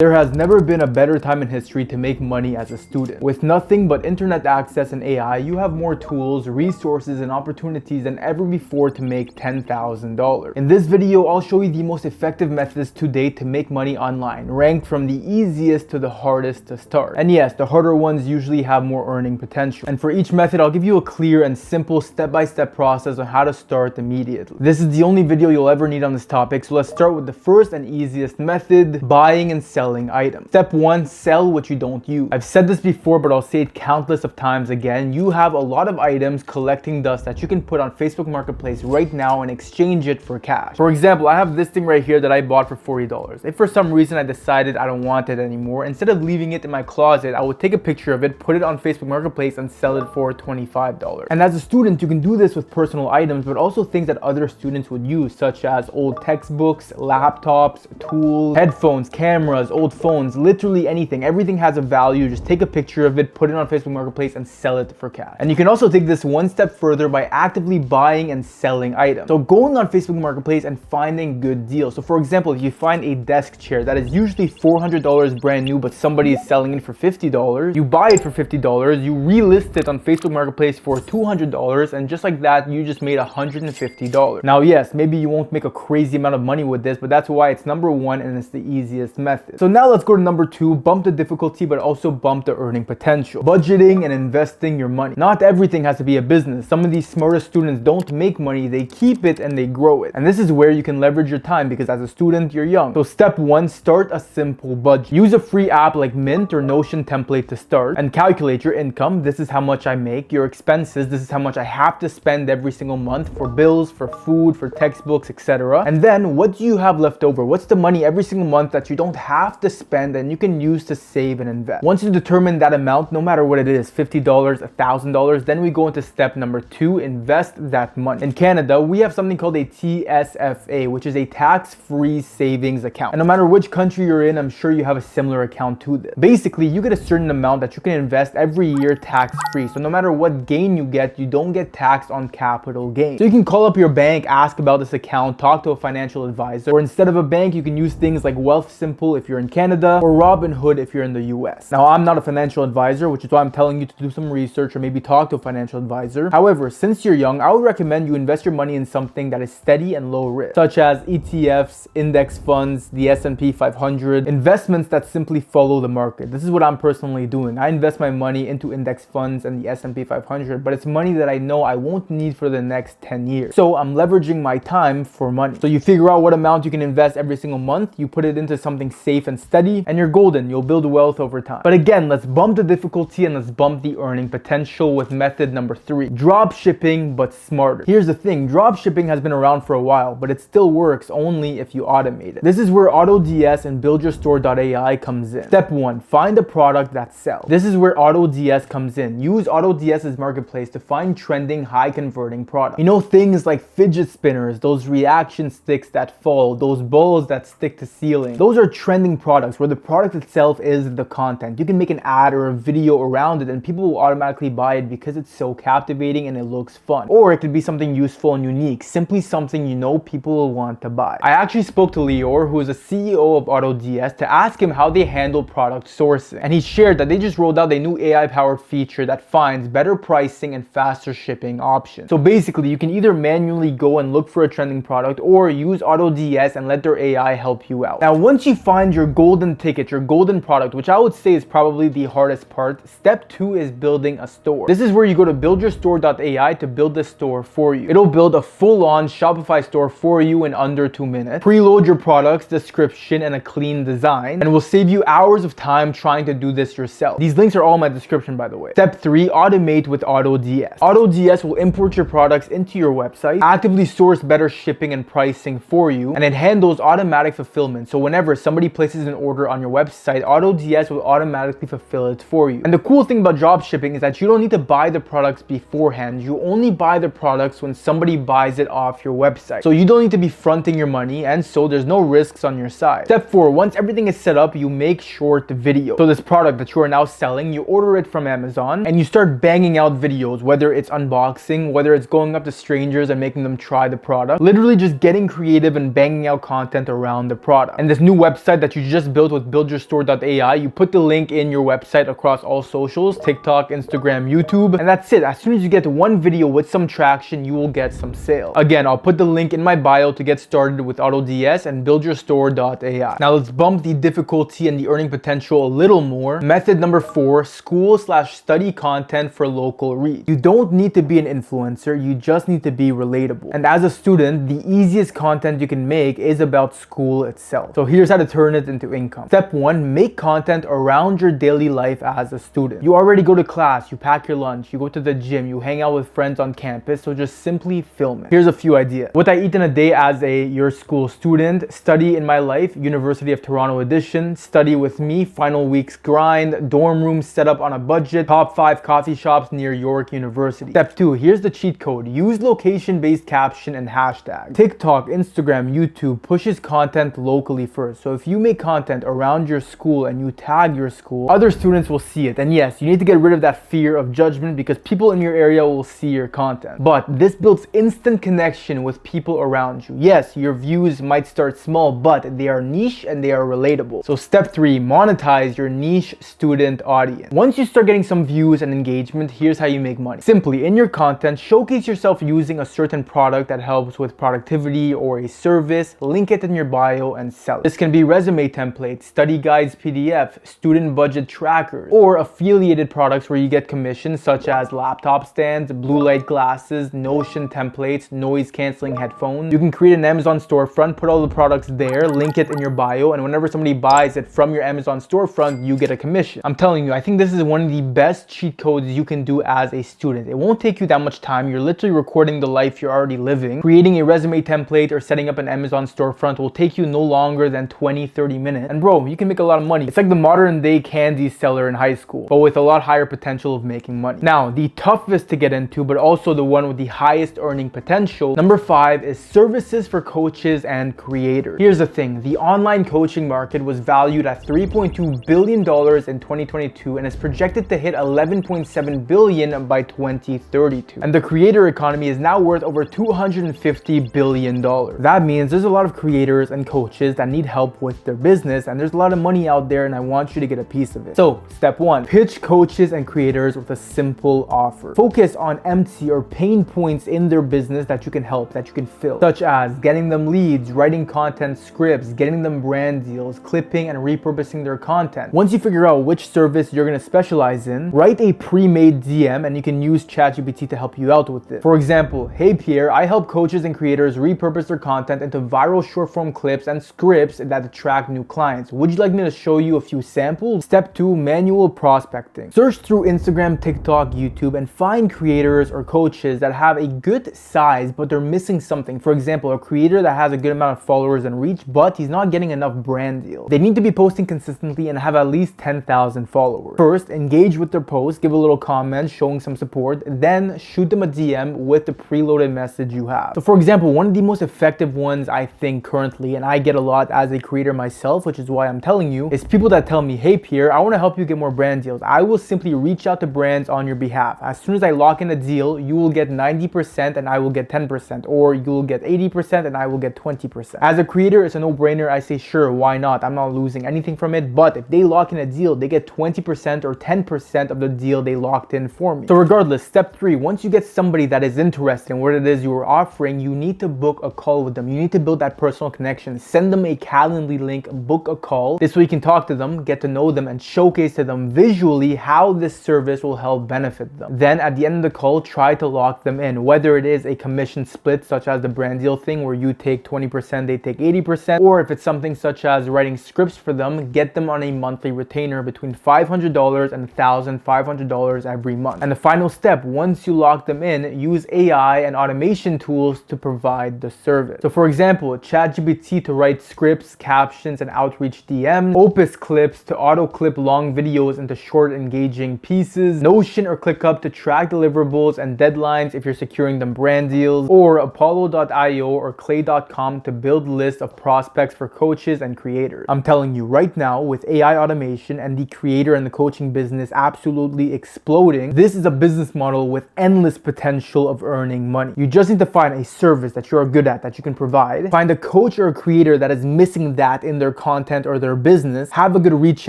There has never been a better time in history to make money as a student. With nothing but internet access and AI, you have more tools, resources, and opportunities than ever before to make $10,000. In this video, I'll show you the most effective methods to date to make money online, ranked from the easiest to the hardest to start. And yes, the harder ones usually have more earning potential. And for each method, I'll give you a clear and simple step-by-step process on how to start immediately. This is the only video you'll ever need on this topic, so let's start with the first and easiest method: buying and selling items. Step 1, sell what you don't use. I've said this before, but I'll say it countless of times again. You have a lot of items collecting dust that you can put on Facebook Marketplace right now and exchange it for cash. For example, I have this thing right here that I bought for $40. If for some reason I decided I don't want it anymore, instead of leaving it in my closet, I would take a picture of it, put it on Facebook Marketplace, and sell it for $25. And as a student, you can do this with personal items, but also things that other students would use, such as old textbooks, laptops, tools, headphones, cameras, old phones, literally anything. Everything has a value. Just take a picture of it, put it on Facebook Marketplace, and sell it for cash. And you can also take this one step further by actively buying and selling items. So going on Facebook Marketplace and finding good deals. So for example, if you find a desk chair that is usually $400 brand new, but somebody is selling it for $50, you buy it for $50, you relist it on Facebook Marketplace for $200, and just like that, you just made $150. Now, yes, maybe you won't make a crazy amount of money with this, but that's why it's number one and it's the easiest method. So now let's go to number 2, bump the difficulty, but also bump the earning potential. Budgeting and investing your money. Not everything has to be a business. Some of these smartest students don't make money, they keep it and they grow it. And this is where you can leverage your time, because as a student, you're young. So step 1, start a simple budget. Use a free app like Mint or Notion template to start and calculate your income. This is how much I make. Your expenses, this is how much I have to spend every single month for bills, for food, for textbooks, etc. And then what do you have left over? What's the money every single month that you don't have to spend and you can use to save and invest? Once you determine that amount, no matter what it is, $50, $1,000, then we go into step number 2, invest that money. In Canada, we have something called a TSFA, which is a tax-free savings account. And no matter which country you're in, I'm sure you have a similar account to this. Basically, you get a certain amount that you can invest every year tax-free. So no matter what gain you get, you don't get taxed on capital gain. So you can call up your bank, ask about this account, talk to a financial advisor, or instead of a bank, you can use things like Wealthsimple if you're in Canada, or Robinhood if you're in the US. Now, I'm not a financial advisor, which is why I'm telling you to do some research or maybe talk to a financial advisor. However, since you're young, I would recommend you invest your money in something that is steady and low risk, such as ETFs, index funds, the S&P 500, investments that simply follow the market. This is what I'm personally doing. I invest my money into index funds and the S&P 500, but it's money that I know I won't need for the next 10 years. So I'm leveraging my time for money. So you figure out what amount you can invest every single month, you put it into something safe and steady, and you're golden. You'll build wealth over time. But again, let's bump the difficulty and let's bump the earning potential with method number 3, drop shipping, but smarter. Here's the thing, drop shipping has been around for a while, but it still works only if you automate it. This is where AutoDS and BuildYourStore.ai comes in. Step 1, find a product that sells. This is where AutoDS comes in. Use AutoDS's marketplace to find trending, high converting products. You know, things like fidget spinners, those reaction sticks that fall, those balls that stick to ceiling. Those are trending products where the product itself is the content. You can make an ad or a video around it and people will automatically buy it because it's so captivating and it looks fun. Or it could be something useful and unique, simply something you know people will want to buy. I actually spoke to Lior, who is a CEO of AutoDS, to ask him how they handle product sourcing. And he shared that they just rolled out a new AI-powered feature that finds better pricing and faster shipping options. So basically, you can either manually go and look for a trending product or use AutoDS and let their AI help you out. Now, once you find your golden ticket, your golden product, which I would say is probably the hardest part, step 2 is building a store. This is where you go to BuildYourStore.ai to build the store for you. It'll build a full-on Shopify store for you in under 2 minutes, preload your products, description, and a clean design, and will save you hours of time trying to do this yourself. These links are all in my description, by the way. Step 3, automate with AutoDS. AutoDS will import your products into your website, actively source better shipping and pricing for you, and it handles automatic fulfillment. So whenever somebody places an order on your website, AutoDS will automatically fulfill it for you. And the cool thing about drop shipping is that you don't need to buy the products beforehand. You only buy the products when somebody buys it off your website. So you don't need to be fronting your money, and so there's no risks on your side. Step 4, once everything is set up, you make short videos. So this product that you are now selling, you order it from Amazon and you start banging out videos, whether it's unboxing, whether it's going up to strangers and making them try the product, literally just getting creative and banging out content around the product. And this new website that you you just built with buildyourstore.ai. You put the link in your website across all socials, TikTok, Instagram, YouTube, and that's it. As soon as you get one video with some traction, you will get some sales. Again, I'll put the link in my bio to get started with AutoDS and buildyourstore.ai. Now let's bump the difficulty and the earning potential a little more. Method number 4, school/study content for local reach. You don't need to be an influencer, you just need to be relatable. And as a student, the easiest content you can make is about school itself. So here's how to turn it into income. Step 1, make content around your daily life as a student. You already go to class, you pack your lunch, you go to the gym, you hang out with friends on campus, so just simply film it. Here's a few ideas. What I eat in a day as a your school student, study in my life, University of Toronto edition, study with me, final week's grind, dorm room set up on a budget, top 5 coffee shops near York University. Step 2, here's the cheat code. Use location-based caption and hashtag. TikTok, Instagram, YouTube pushes content locally first. So if you make content around your school and you tag your school, other students will see it. And yes, you need to get rid of that fear of judgment because people in your area will see your content. But this builds instant connection with people around you. Yes, your views might start small, but they are niche and they are relatable. So step 3, monetize your niche student audience. Once you start getting some views and engagement, here's how you make money. Simply, in your content, showcase yourself using a certain product that helps with productivity or a service, link it in your bio and sell it. This can be resume templates, study guides PDF, student budget trackers, or affiliated products where you get commissions such as laptop stands, blue light glasses, Notion templates, noise canceling headphones. You can create an Amazon storefront, put all the products there, link it in your bio, and whenever somebody buys it from your Amazon storefront, you get a commission. I'm telling you, I think this is one of the best cheat codes you can do as a student. It won't take you that much time. You're literally recording the life you're already living. Creating a resume template or setting up an Amazon storefront will take you no longer than 20-30 minutes. And bro, you can make a lot of money. It's like the modern day candy seller in high school, but with a lot higher potential of making money. Now, the toughest to get into, but also the one with the highest earning potential, number 5 is services for coaches and creators. Here's the thing, the online coaching market was valued at $3.2 billion in 2022 and is projected to hit $11.7 billion by 2032. And the creator economy is now worth over $250 billion. That means there's a lot of creators and coaches that need help with their business, and there's a lot of money out there, and I want you to get a piece of it. So step 1, pitch coaches and creators with a simple offer. Focus on empty or pain points in their business that you can help, that you can fill, such as getting them leads, writing content scripts, getting them brand deals, clipping and repurposing their content. Once you figure out which service you're going to specialize in, write a pre-made DM and you can use ChatGPT to help you out with it. For example, hey Pierre, I help coaches and creators repurpose their content into viral short form clips and scripts that attract new clients. Would you like me to show you a few samples? Step 2, manual prospecting. Search through Instagram, TikTok, YouTube, and find creators or coaches that have a good size, but they're missing something. For example, a creator that has a good amount of followers and reach, but he's not getting enough brand deals. They need to be posting consistently and have at least 10,000 followers. First, engage with their post, give a little comment showing some support, then shoot them a DM with the preloaded message you have. So for example, one of the most effective ones I think currently, and I get a lot as a creator myself, which is why I'm telling you, is people that tell me, hey Pierre, I want to help you get more brand deals. I will simply reach out to brands on your behalf. As soon as I lock in a deal, you will get 90% and I will get 10%, or you will get 80% and I will get 20%. As a creator, it's a no-brainer. I say, sure, why not? I'm not losing anything from it, but if they lock in a deal, they get 20% or 10% of the deal they locked in for me. So regardless, step 3, once you get somebody that is interested in what it is you are offering, you need to book a call with them. You need to build that personal connection. Send them a Calendly link, book a call. This way you can talk to them, get to know them, and showcase to them visually how this service will help benefit them. Then at the end of the call, try to lock them in, whether it is a commission split such as the brand deal thing where you take 20%, they take 80%, or if it's something such as writing scripts for them, get them on a monthly retainer between $500 and $1,500 every month. And the final step, once you lock them in, use AI and automation tools to provide the service. So for example, ChatGPT to write scripts, captions, and outreach DMs, Opus Clips to auto clip long videos into short engaging pieces, Notion or ClickUp to track deliverables and deadlines if you're securing them brand deals, or Apollo.io or Clay.com to build lists of prospects for coaches and creators. I'm telling you right now, with AI automation and the creator and the coaching business absolutely exploding, this is a business model with endless potential of earning money. You just need to find a service that you're good at, that you can provide. Find a coach or a creator that is missing that in their content or their business, have a good reach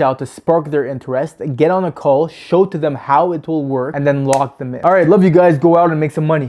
out to spark their interest, get on a call, show to them how it will work, and then lock them in. All right, love you guys. Go out and make some money.